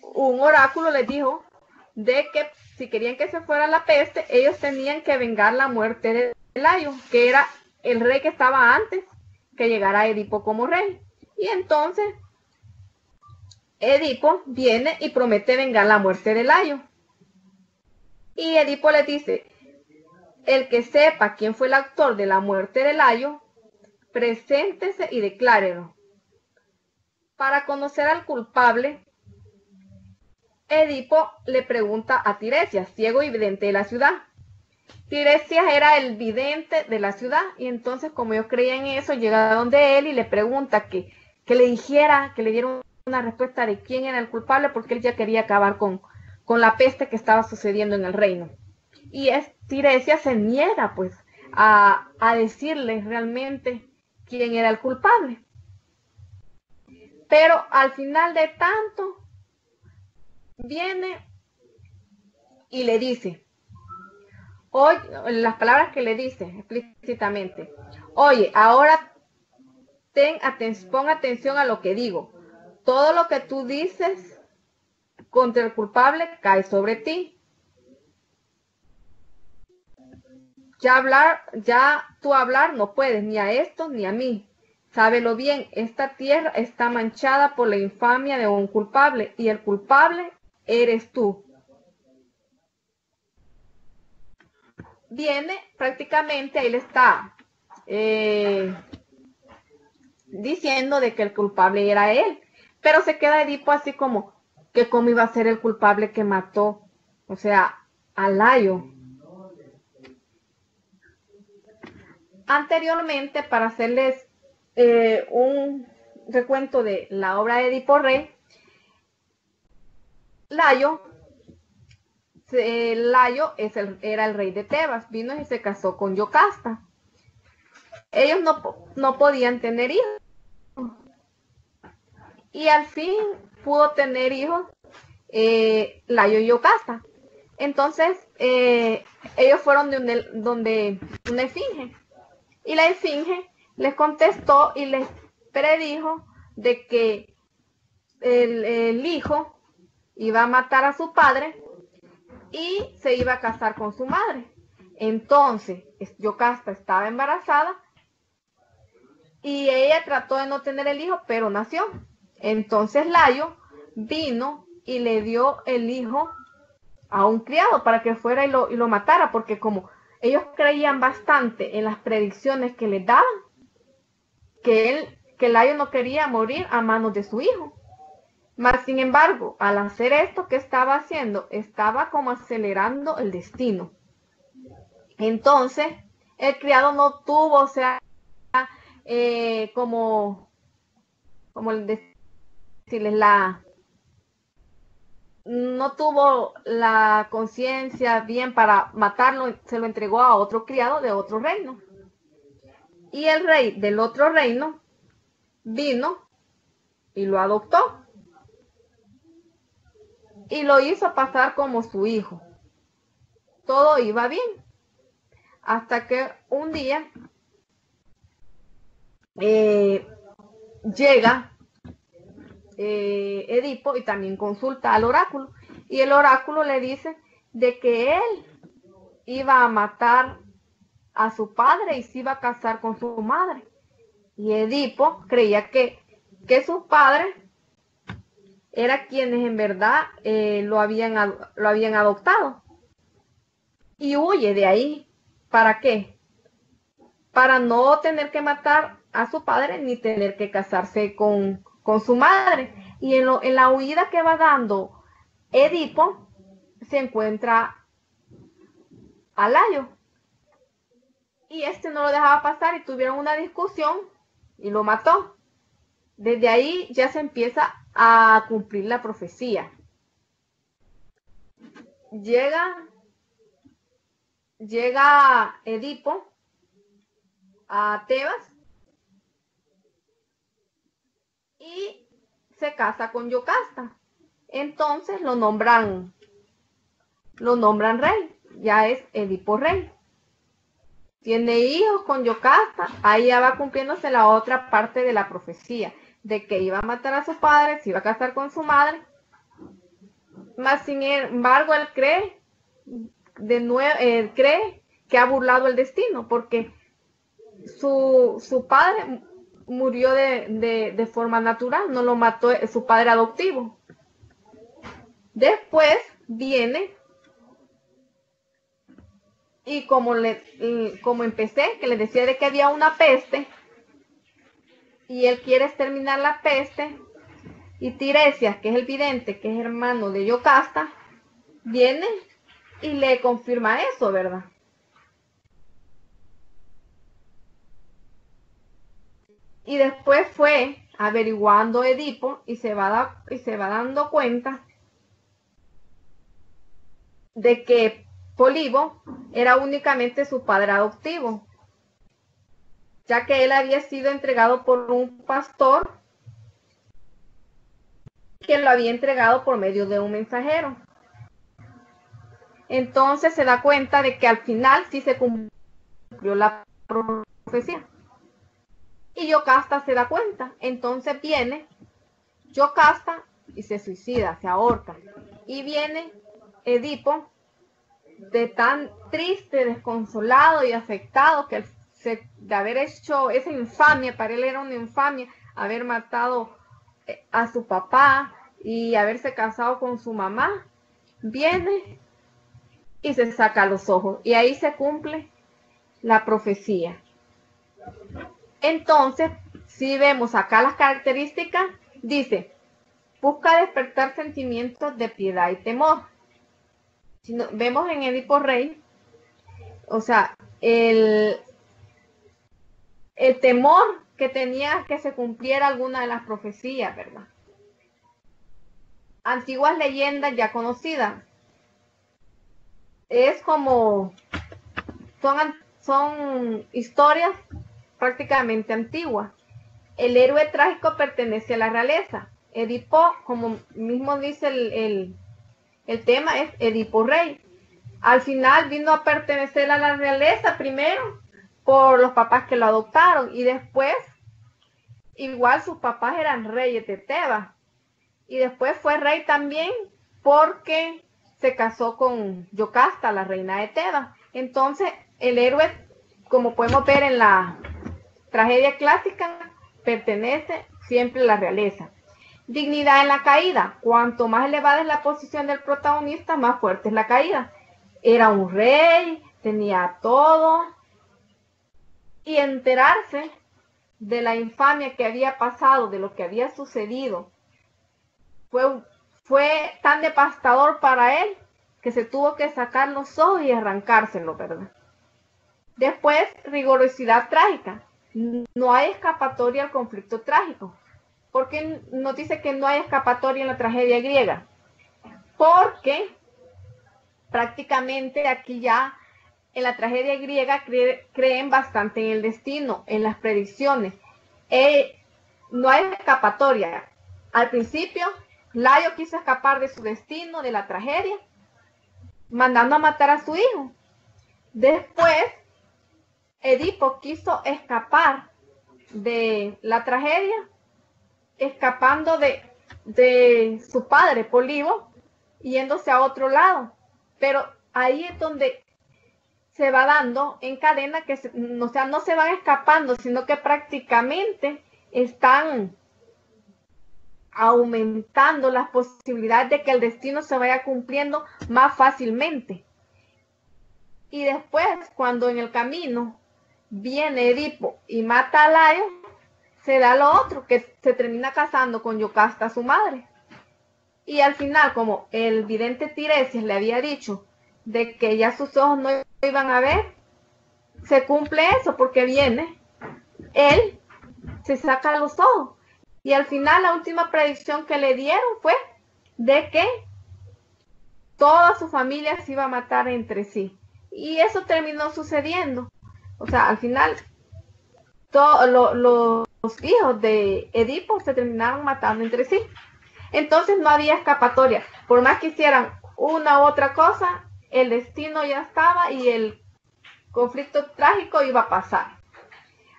un oráculo les dijo de que si querían que se fuera la peste, ellos tenían que vengar la muerte de Layo, que era el rey que estaba antes que llegara Edipo como rey. Y entonces Edipo viene y promete vengar la muerte de Layo. Y Edipo les dice, el que sepa quién fue el autor de la muerte de Layo, preséntese y declárelo. Para conocer al culpable, Edipo le pregunta a Tiresias, ciego y vidente de la ciudad. Tiresias era el vidente de la ciudad y entonces, como ellos creían en eso, llega donde él y le pregunta que le dijera, que le diera una respuesta de quién era el culpable, porque él ya quería acabar con la peste que estaba sucediendo en el reino. Y Tiresias se niega pues a decirle realmente quién era el culpable. Pero al final de tanto, viene y le dice, oye, las palabras que le dice explícitamente, oye, ahora pon atención a lo que digo. Todo lo que tú dices contra el culpable cae sobre ti. Ya tú hablar no puedes, ni a estos ni a mí. Sábelo bien, esta tierra está manchada por la infamia de un culpable, y el culpable eres tú. Viene prácticamente, ahí le está diciendo de que el culpable era él, pero se queda Edipo así como, que cómo iba a ser el culpable que mató, o sea, a Layo. Anteriormente, para hacerles un recuento de la obra de Edipo Rey, Layo Layo era el rey de Tebas, vino y se casó con Yocasta. Ellos no podían tener hijos. Y al fin pudo tener hijos Layo y Yocasta. Entonces, ellos fueron donde una esfinge. Y la esfinge les contestó y les predijo de que el hijo iba a matar a su padre y se iba a casar con su madre. Entonces, Yocasta estaba embarazada y ella trató de no tener el hijo, pero nació. Entonces Layo vino y le dio el hijo a un criado para que fuera y lo matara, porque como ellos creían bastante en las predicciones que les daban, que Layo no quería morir a manos de su hijo. Mas, sin embargo, al hacer esto que estaba haciendo, estaba como acelerando el destino. Entonces, el criado no tuvo, o sea, como decirles, no tuvo la conciencia bien para matarlo, se lo entregó a otro criado de otro reino. Y el rey del otro reino vino y lo adoptó. Y lo hizo pasar como su hijo. Todo iba bien. Hasta que un día llega Edipo y también consulta al oráculo. Y el oráculo le dice de que él iba a matar a su padre y se iba a casar con su madre. Y Edipo creía que sus padres eran quienes en verdad lo habían adoptado. Y huye de ahí. ¿Para qué? Para no tener que matar a su padre ni tener que casarse con su madre. Y en la huida que va dando Edipo, se encuentra a Layo. Y este no lo dejaba pasar y tuvieron una discusión y lo mató. Desde ahí ya se empieza a cumplir la profecía. Llega Edipo a Tebas y se casa con Yocasta. Entonces lo nombran rey. Ya es Edipo rey. Tiene hijos con Yocasta. Ahí ya va cumpliéndose la otra parte de la profecía, de que iba a matar a su padre, se iba a casar con su madre. Mas sin embargo, él cree que ha burlado el destino, porque su padre murió de forma natural, no lo mató su padre adoptivo. Después viene, y como empecé, que le decía de que había una peste, y él quiere exterminar la peste, y Tiresias, que es el vidente, que es hermano de Yocasta, viene y le confirma eso, ¿verdad? Y después fue averiguando Edipo y se va dando cuenta de que Polibo era únicamente su padre adoptivo, ya que él había sido entregado por un pastor que lo había entregado por medio de un mensajero. Entonces se da cuenta de que al final sí se cumplió la profecía. Y Yocasta se da cuenta. Entonces viene Yocasta y se suicida, se ahorca. Y viene Edipo, de tan triste, desconsolado y afectado que de haber hecho esa infamia, para él era una infamia, haber matado a su papá y haberse casado con su mamá, viene y se saca los ojos. Y ahí se cumple la profecía. Entonces, si vemos acá las características, dice, busca despertar sentimientos de piedad y temor. Si vemos en Edipo Rey, o sea, el temor que tenía que se cumpliera alguna de las profecías, ¿verdad? Antiguas leyendas ya conocidas. es como, son historias prácticamente antiguas. El héroe trágico pertenece a la realeza. Edipo, como mismo dice el tema, es Edipo Rey. Al final vino a pertenecer a la realeza primero por los papás que lo adoptaron y después igual sus papás eran reyes de Tebas y después fue rey también porque se casó con Yocasta, la reina de Tebas. Entonces el héroe, como podemos ver en la tragedia clásica, pertenece siempre a la realeza. Dignidad en la caída. Cuanto más elevada es la posición del protagonista, más fuerte es la caída. Era un rey, tenía todo, y enterarse de la infamia que había pasado, de lo que había sucedido, fue tan devastador para él que se tuvo que sacar los ojos y arrancárselo, ¿verdad? Después, rigorosidad trágica. No hay escapatoria al conflicto trágico. ¿Por qué nos dice que no hay escapatoria en la tragedia griega? Porque prácticamente aquí ya en la tragedia griega creen bastante en el destino, en las predicciones. No hay escapatoria. Al principio, Layo quiso escapar de su destino, de la tragedia, mandando a matar a su hijo. Después, Edipo quiso escapar de la tragedia, escapando de su padre, Polibo, yéndose a otro lado. Pero ahí es donde se va dando en cadena que o sea, no se van escapando, sino que prácticamente están aumentando las posibilidades de que el destino se vaya cumpliendo más fácilmente. Y después, cuando en el camino viene Edipo y mata a Layo, se da lo otro, que se termina casando con Yocasta, su madre. Y al final, como el vidente Tiresias le había dicho de que ya sus ojos no iban a ver, se cumple eso porque viene, él se saca los ojos. Y al final la última predicción que le dieron fue de que toda su familia se iba a matar entre sí. Y eso terminó sucediendo. O sea, al final los hijos de Edipo se terminaron matando entre sí. Entonces no había escapatoria. Por más que hicieran una u otra cosa, el destino ya estaba y el conflicto trágico iba a pasar.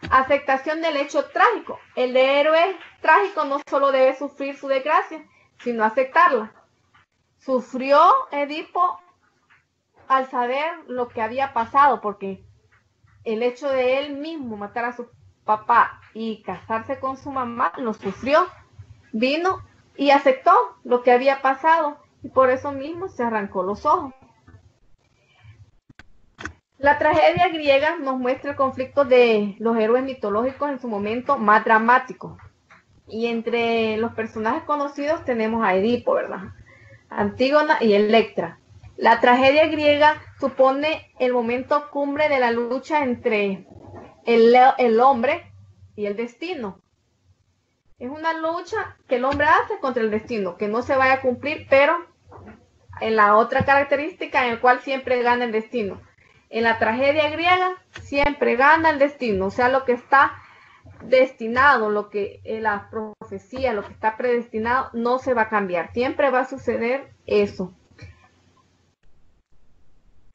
Aceptación del hecho trágico. El héroe trágico no solo debe sufrir su desgracia, sino aceptarla. Sufrió Edipo al saber lo que había pasado, porque el hecho de él mismo matar a su papá y casarse con su mamá, lo sufrió. Vino y aceptó lo que había pasado y por eso mismo se arrancó los ojos. La tragedia griega nos muestra el conflicto de los héroes mitológicos en su momento más dramático. Y entre los personajes conocidos tenemos a Edipo, ¿verdad? Antígona y Electra. La tragedia griega supone el momento cumbre de la lucha entre el hombre y el destino. Es una lucha que el hombre hace contra el destino, que no se vaya a cumplir, pero en la otra característica en la cual siempre gana el destino. En la tragedia griega siempre gana el destino, o sea, lo que está destinado, lo que la profecía, lo que está predestinado, no se va a cambiar, siempre va a suceder eso.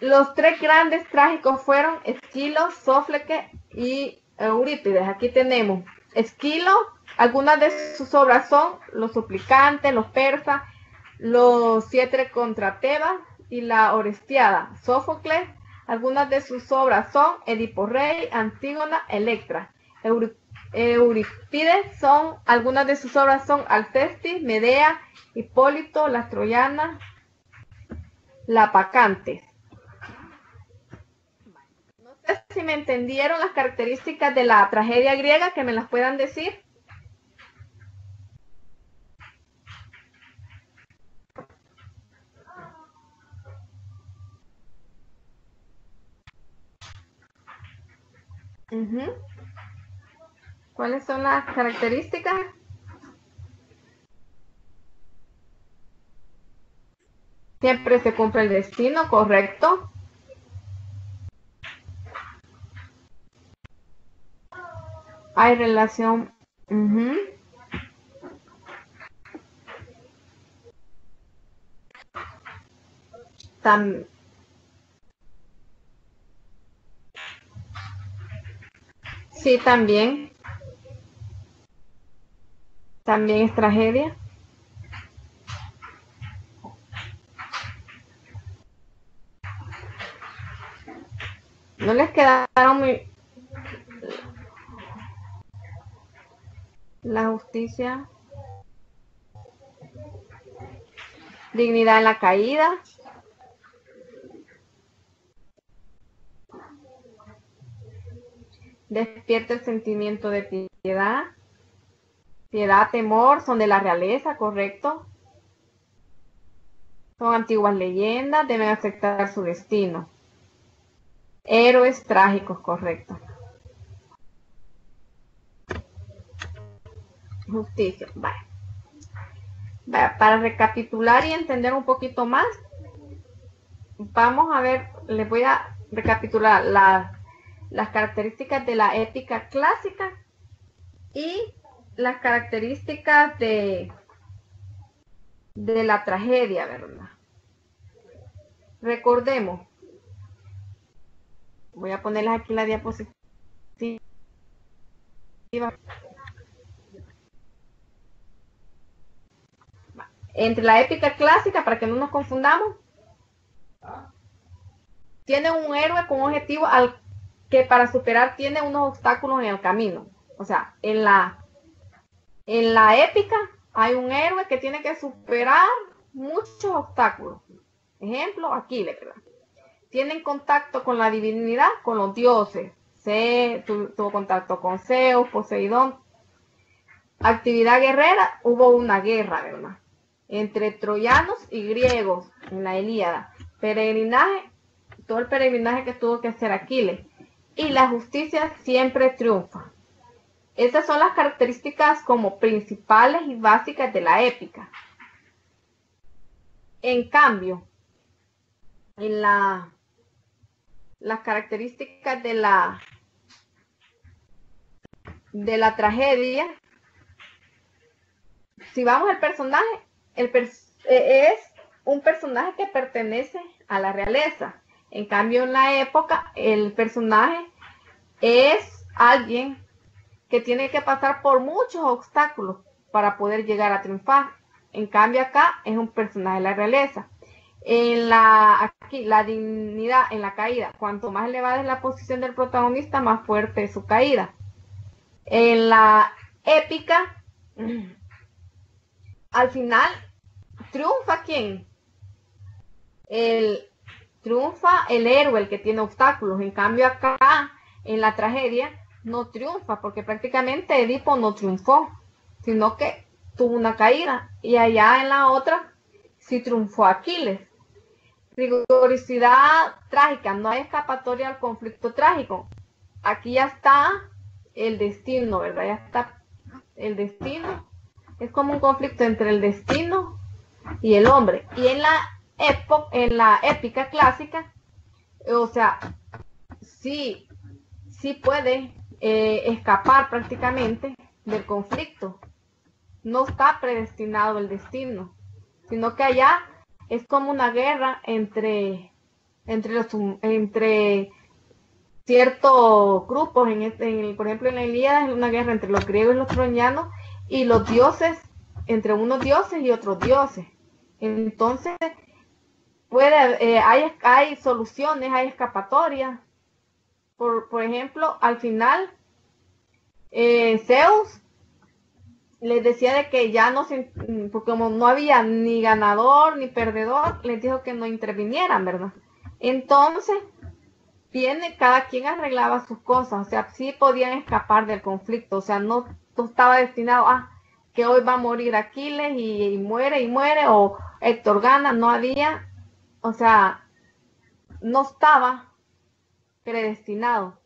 Los tres grandes trágicos fueron Esquilo, Sófocles y Eurípides. Aquí tenemos Esquilo, algunas de sus obras son Los Suplicantes, Los Persas, Los Siete contra Tebas y La Orestiada. Sófocles, algunas de sus obras son Edipo Rey, Antígona, Electra. Eurípides, algunas de sus obras son Alcestis, Medea, Hipólito, Las Troyanas, La Pacantes. No sé si me entendieron las características de la tragedia griega, que me las puedan decir. ¿Cuáles son las características? Siempre se cumple el destino, correcto. Hay relación. Sí, también. También es tragedia. No les quedaron muy... La justicia. Dignidad en la caída. Despierta el sentimiento de piedad. Piedad, temor, son de la realeza, correcto. Son antiguas leyendas, deben aceptar su destino. Héroes trágicos, correcto. Justicia, vale. Para recapitular y entender un poquito más, vamos a ver, les voy a recapitular las características de la épica clásica y las características de la tragedia, ¿verdad? Recordemos, voy a ponerles aquí la diapositiva. Entre la épica clásica, para que no nos confundamos, tiene un héroe con un objetivo al que para superar tiene unos obstáculos en el camino. O sea, en la épica hay un héroe que tiene que superar muchos obstáculos. Ejemplo, Aquiles, ¿verdad? Tienen contacto con la divinidad, con los dioses. Tuvo contacto con Zeus, Poseidón. Actividad guerrera, hubo una guerra, ¿verdad? Entre troyanos y griegos en la Ilíada. Peregrinaje, todo el peregrinaje que tuvo que hacer Aquiles. Y la justicia siempre triunfa. Esas son las características como principales y básicas de la épica. En cambio, en las características de la tragedia, si vamos al personaje, es un personaje que pertenece a la realeza. En cambio, en la época, el personaje es alguien que tiene que pasar por muchos obstáculos para poder llegar a triunfar. En cambio, acá es un personaje de la realeza. Aquí, la dignidad en la caída. Cuanto más elevada es la posición del protagonista, más fuerte es su caída. En la épica, al final, ¿triunfa quién? Triunfa el héroe, el que tiene obstáculos. En cambio, acá, en la tragedia, no triunfa, porque prácticamente Edipo no triunfó, sino que tuvo una caída. Y allá en la otra, sí triunfó Aquiles. Rigorosidad trágica, no hay escapatoria al conflicto trágico. Aquí ya está el destino, ¿verdad? Ya está el destino. Es como un conflicto entre el destino y el hombre. Y en la épica clásica, o sea, sí puede escapar prácticamente del conflicto. No está predestinado el destino, sino que allá es como una guerra entre ciertos grupos. Por ejemplo, en la Ilíada es una guerra entre los griegos y los troyanos, y los dioses, entre unos dioses y otros dioses. Entonces, hay soluciones, hay escapatorias. Por ejemplo, al final, Zeus les decía de que ya no porque como no había ni ganador ni perdedor, les dijo que no intervinieran, ¿verdad? Entonces, cada quien arreglaba sus cosas, o sea, sí podían escapar del conflicto, o sea, no estaba destinado a que hoy va a morir Aquiles y muere, o Héctor gana, no había, o sea, no estaba predestinado.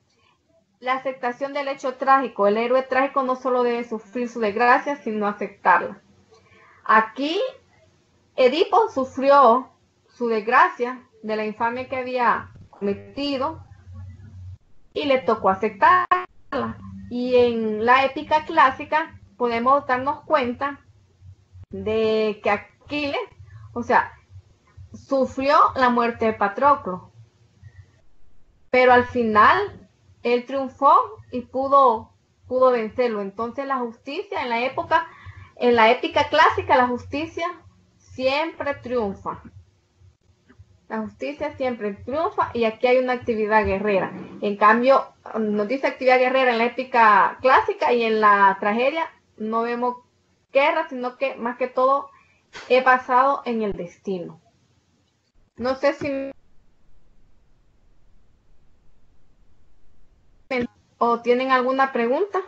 La aceptación del hecho trágico. El héroe trágico no solo debe sufrir su desgracia, sino aceptarla. Aquí, Edipo sufrió su desgracia de la infamia que había cometido y le tocó aceptarla. Y en la épica clásica podemos darnos cuenta de que Aquiles, o sea, sufrió la muerte de Patroclo, pero al final él triunfó y pudo vencerlo. Entonces la justicia en la épica clásica, la justicia siempre triunfa. La justicia siempre triunfa y aquí hay una actividad guerrera. En cambio, nos dice actividad guerrera en la épica clásica y en la tragedia no vemos guerra, sino que más que todo es basado en el destino. No sé si o tienen alguna pregunta.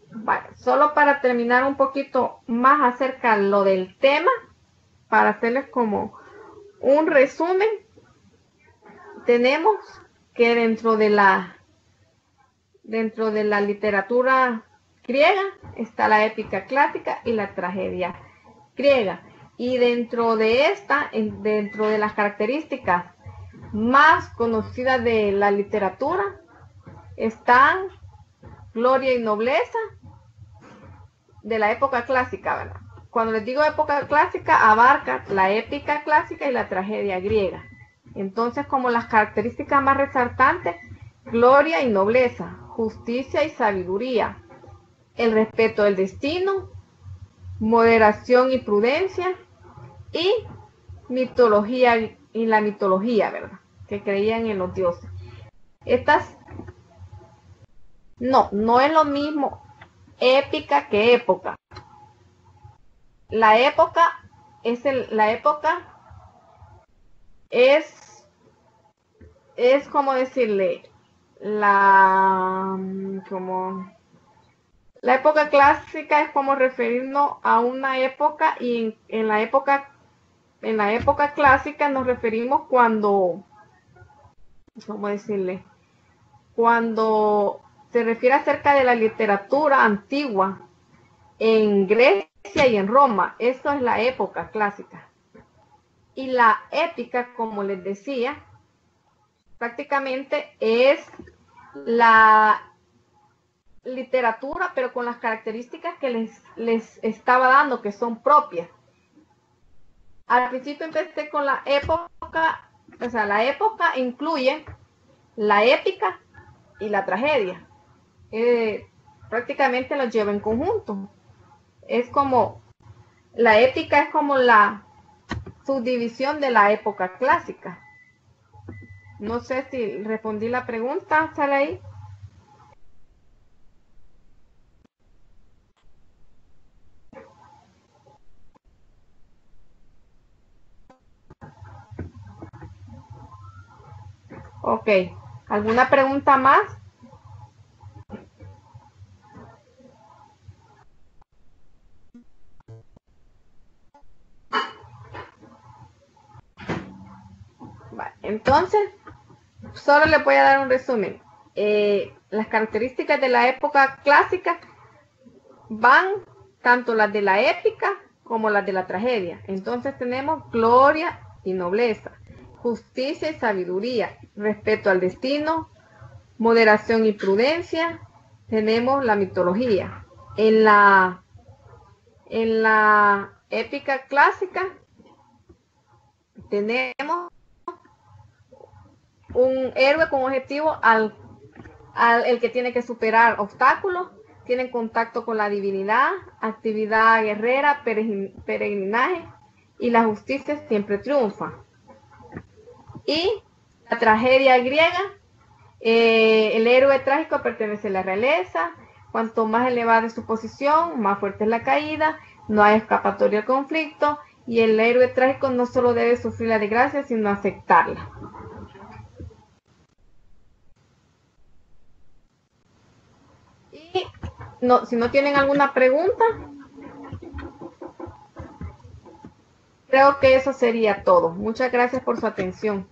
Vale, solo para terminar un poquito más acerca de lo del tema, para hacerles como un resumen, tenemos que dentro de la literatura griega está la épica clásica y la tragedia griega. Y dentro de dentro de las características más conocidas de la literatura están gloria y nobleza de la época clásica, ¿verdad? Cuando les digo época clásica, abarca la épica clásica y la tragedia griega. Entonces, como las características más resaltantes, gloria y nobleza, justicia y sabiduría, el respeto del destino, moderación y prudencia, y mitología y la mitología, ¿verdad? Que creían en los dioses. No es lo mismo épica que época. La época es como decirle la época clásica es como referirnos a una época y en la época clásica nos referimos cuando se refiere acerca de la literatura antigua en Grecia y en Roma. Eso es la época clásica. Y la épica, como les decía, prácticamente es la literatura, pero con las características que les estaba dando, que son propias. Al principio empecé con la época, o sea, la época incluye la épica y la tragedia. Prácticamente los lleva en conjunto. Es como, la épica es como la subdivisión de la época clásica. No sé si respondí la pregunta, Saraí. Ok, ¿alguna pregunta más? Vale, entonces, solo le voy a dar un resumen. Las características de la época clásica van tanto las de la épica como las de la tragedia. Entonces tenemos gloria y nobleza, justicia y sabiduría, respeto al destino, moderación y prudencia. Tenemos la mitología. En la épica clásica tenemos un héroe con objetivo el que tiene que superar obstáculos, tienen contacto con la divinidad, actividad guerrera, peregrinaje, y la justicia siempre triunfa. Y la tragedia griega, el héroe trágico pertenece a la realeza, cuanto más elevada es su posición, más fuerte es la caída, no hay escapatoria al conflicto, y el héroe trágico no solo debe sufrir la desgracia, sino aceptarla. Y si no tienen alguna pregunta, creo que eso sería todo. Muchas gracias por su atención.